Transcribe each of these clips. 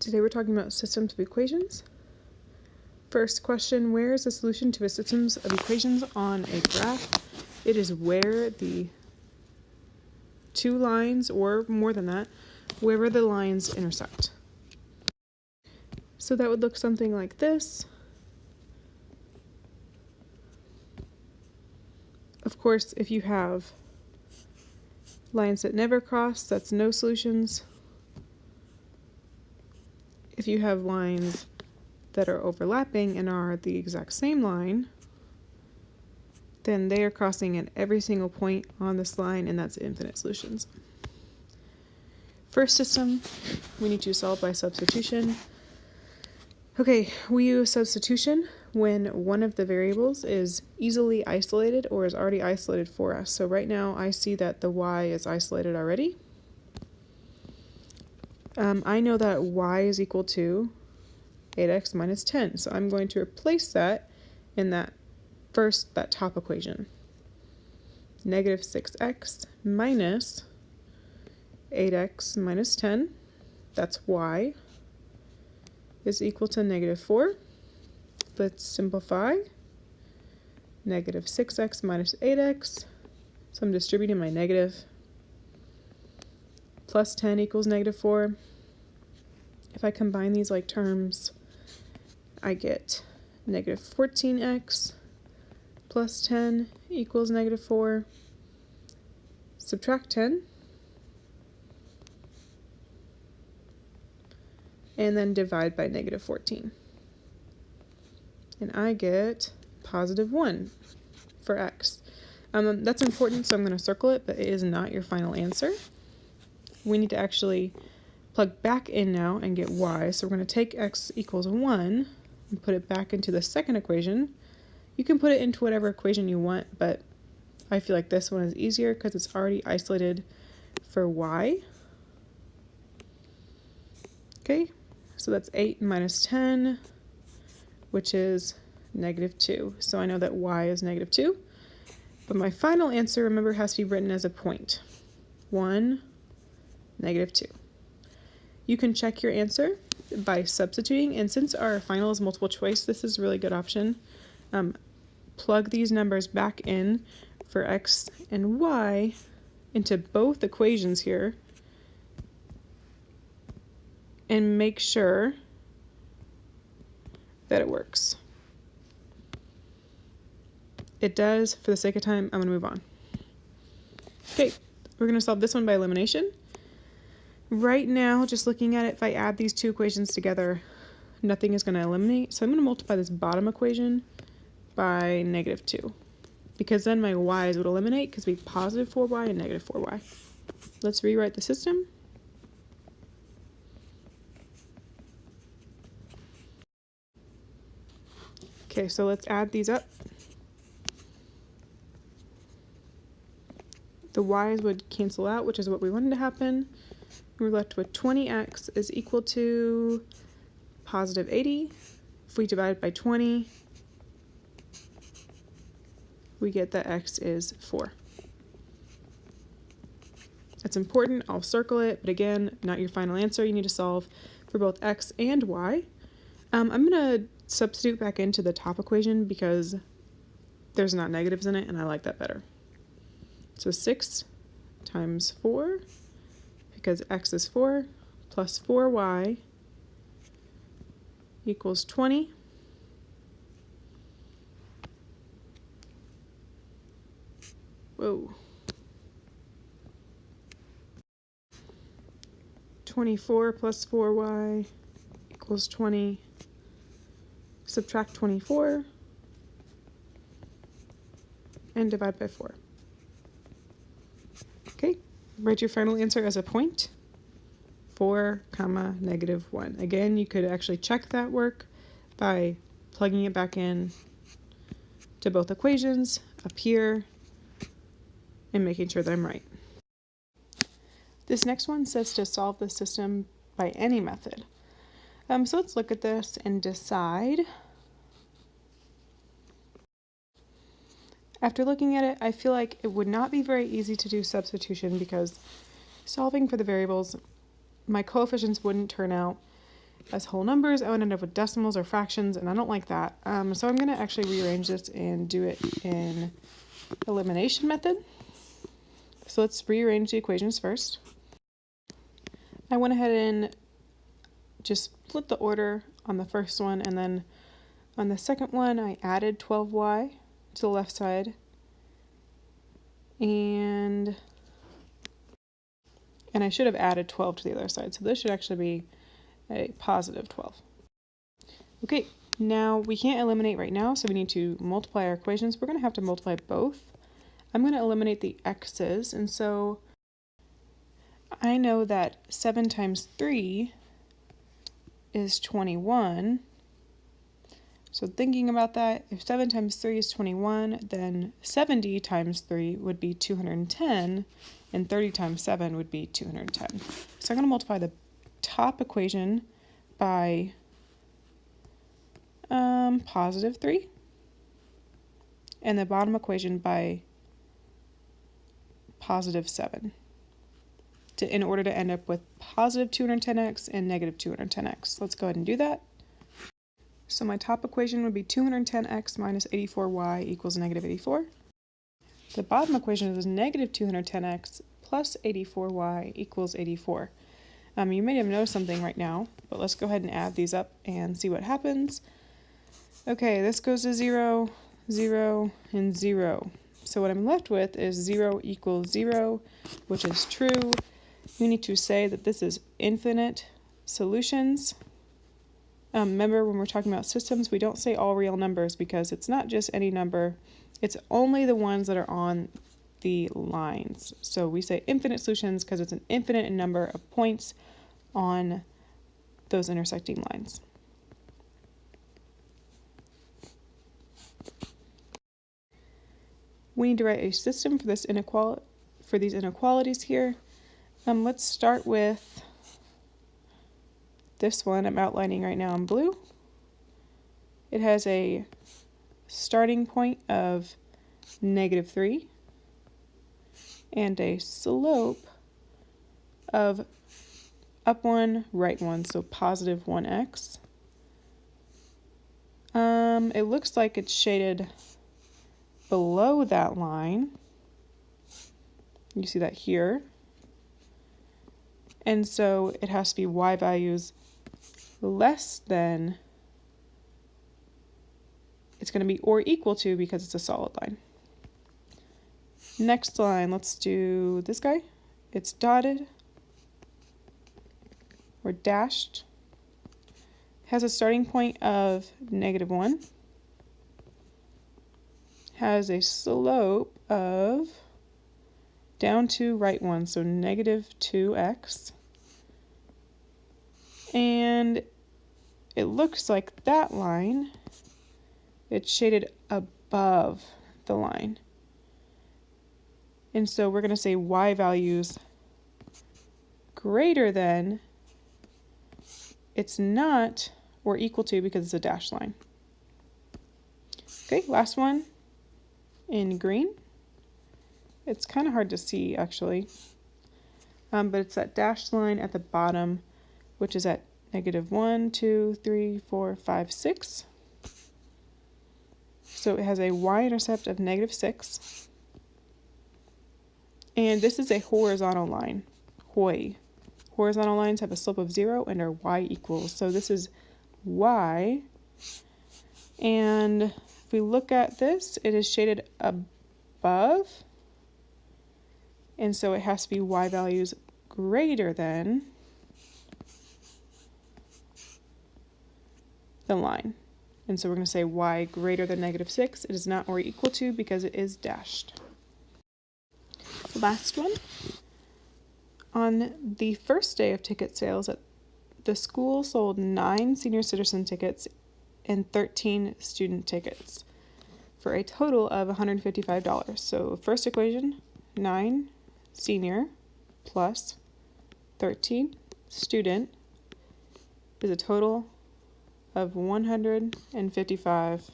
Today we're talking about systems of equations. First question, where is the solution to a systems of equations on a graph? It is where the two lines, or more than that, wherever the lines intersect. So that would look something like this. Of course, if you have lines that never cross, that's no solutions. If you have lines that are overlapping and are the exact same line, then they are crossing at every single point on this line, and that's infinite solutions. First system, we need to solve by substitution. Okay, we use substitution when one of the variables is easily isolated or is already isolated for us. So right now I see that the y is isolated already. I know that y is equal to 8x minus 10, so I'm going to replace that in that top equation. Negative 6x minus 8x minus 10, that's y, is equal to negative 4. Let's simplify. Negative 6x minus 8x, so I'm distributing my negative. Plus 10 equals negative 4. If I combine these like terms, I get negative 14x plus 10 equals negative 4. Subtract 10. And then divide by negative 14. And I get positive 1 for x. That's important, so I'm going to circle it, but it is not your final answer. We need to actually plug back in now and get y. So we're going to take x equals 1 and put it back into the second equation. You can put it into whatever equation you want, but I feel like this one is easier because it's already isolated for y. Okay, so that's 8 minus 10, which is negative 2. So I know that y is negative 2. But my final answer, remember, has to be written as a point. 1, negative 2. You can check your answer by substituting, and since our final is multiple choice, this is a really good option. Plug these numbers back in for x and y into both equations here, and make sure that it works. It does. For the sake of time, I'm going to move on. Okay, we're going to solve this one by elimination. Right now, just looking at it, if I add these two equations together, nothing is going to eliminate. So I'm going to multiply this bottom equation by negative 2, because then my y's would eliminate because it would be positive 4y and negative 4y. Let's rewrite the system. Okay, so let's add these up. The y's would cancel out, which is what we wanted to happen. We're left with 20x is equal to positive 80. If we divide it by 20, we get that x is 4. That's important. I'll circle it, but again, not your final answer. You need to solve for both x and y. I'm going to substitute back into the top equation because there's not negatives in it, and I like that better. So 6 times 4, because x is 4, plus 4y equals 20. Whoa. 24 plus 4y equals 20. Subtract 24 and divide by 4. Okay, write your final answer as a point. 4, negative 1. Again, you could actually check that work by plugging it back in to both equations up here and making sure that I'm right. This next one says to solve the system by any method. So let's look at this and decide. After looking at it, I feel like it would not be very easy to do substitution because solving for the variables, my coefficients wouldn't turn out as whole numbers, I would end up with decimals or fractions, and I don't like that. So I'm going to actually rearrange this and do it in elimination method. So let's rearrange the equations first. I went ahead and just flipped the order on the first one, and then on the second one I added 12y to the left side, and I should have added 12 to the other side, so this should actually be a positive 12. Okay, now we can't eliminate right now, so we need to multiply our equations. We're going to have to multiply both. I'm going to eliminate the x's, and so I know that 7 times 3 is 21. So thinking about that, if 7 times 3 is 21, then 70 times 3 would be 210, and 30 times 7 would be 210. So I'm going to multiply the top equation by positive 3, and the bottom equation by positive 7, in order to end up with positive 210x and negative 210x. Let's go ahead and do that. So my top equation would be 210x minus 84y equals negative 84. The bottom equation is negative 210x plus 84y equals 84. You may have noticed something right now, but let's go ahead and add these up and see what happens. Okay, this goes to 0, 0, and 0. So what I'm left with is 0 equals 0, which is true. You need to say that this is infinite solutions. Remember, when we're talking about systems, we don't say all real numbers because it's not just any number. It's only the ones that are on the lines. So we say infinite solutions because it's an infinite number of points on those intersecting lines. We need to write a system for this for these inequalities here. Let's start with this one I'm outlining right now in blue. It has a starting point of negative 3 and a slope of up 1, right 1, so positive 1x. It looks like it's shaded below that line. You see that here. And so it has to be y values less than, it's going to be or equal to because it's a solid line. Next line, let's do this guy. It's dotted or dashed. Has a starting point of negative 1. Has a slope of down to right 1, so negative 2x. And it looks like that line, it's shaded above the line. And so we're going to say y values greater than, it's not or equal to because it's a dashed line. Okay, last one in green. It's kind of hard to see actually, but it's that dashed line at the bottom, which is at negative 1, 2, 3, 4, 5, 6. So it has a y-intercept of negative 6. And this is a horizontal line, hoi. Horizontal lines have a slope of 0 and are y equals. So this is y. And if we look at this, it is shaded above. And so it has to be y values greater than the line. And so we're going to say y greater than negative 6. It is not or equal to because it is dashed. Last one. On the first day of ticket sales, the school sold 9 senior citizen tickets and 13 student tickets for a total of $155. So first equation, 9 senior plus 13 student is a total of $155.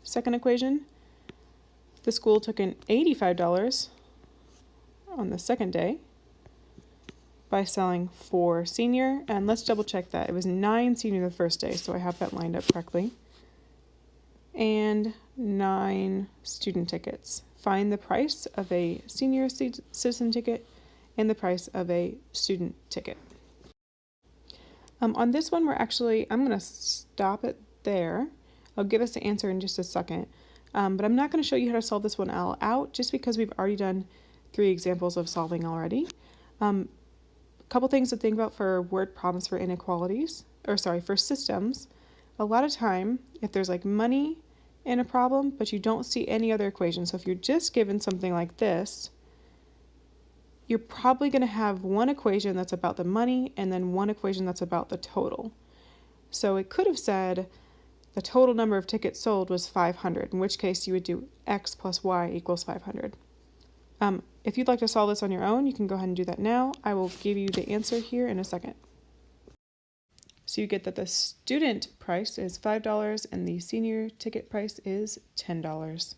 Second equation, the school took in $85 on the second day by selling 4 senior, and let's double check that. It was 9 senior the first day, so I have that lined up correctly. And 9 student tickets. Find the price of a senior citizen ticket and the price of a student ticket. On this one, I'm going to stop it there. I'll give us the answer in just a second. But I'm not going to show you how to solve this one all out just because we've already done 3 examples of solving already. A couple things to think about for word problems for inequalities, for systems. A lot of time, if there's like money in a problem, but you don't see any other equation. So if you're just given something like this, you're probably going to have one equation that's about the money and then one equation that's about the total. So it could have said the total number of tickets sold was 500, in which case you would do x plus y equals 500. If you'd like to solve this on your own, you can go ahead and do that now. I will give you the answer here in a second. So you get that the student price is $5 and the senior ticket price is $10.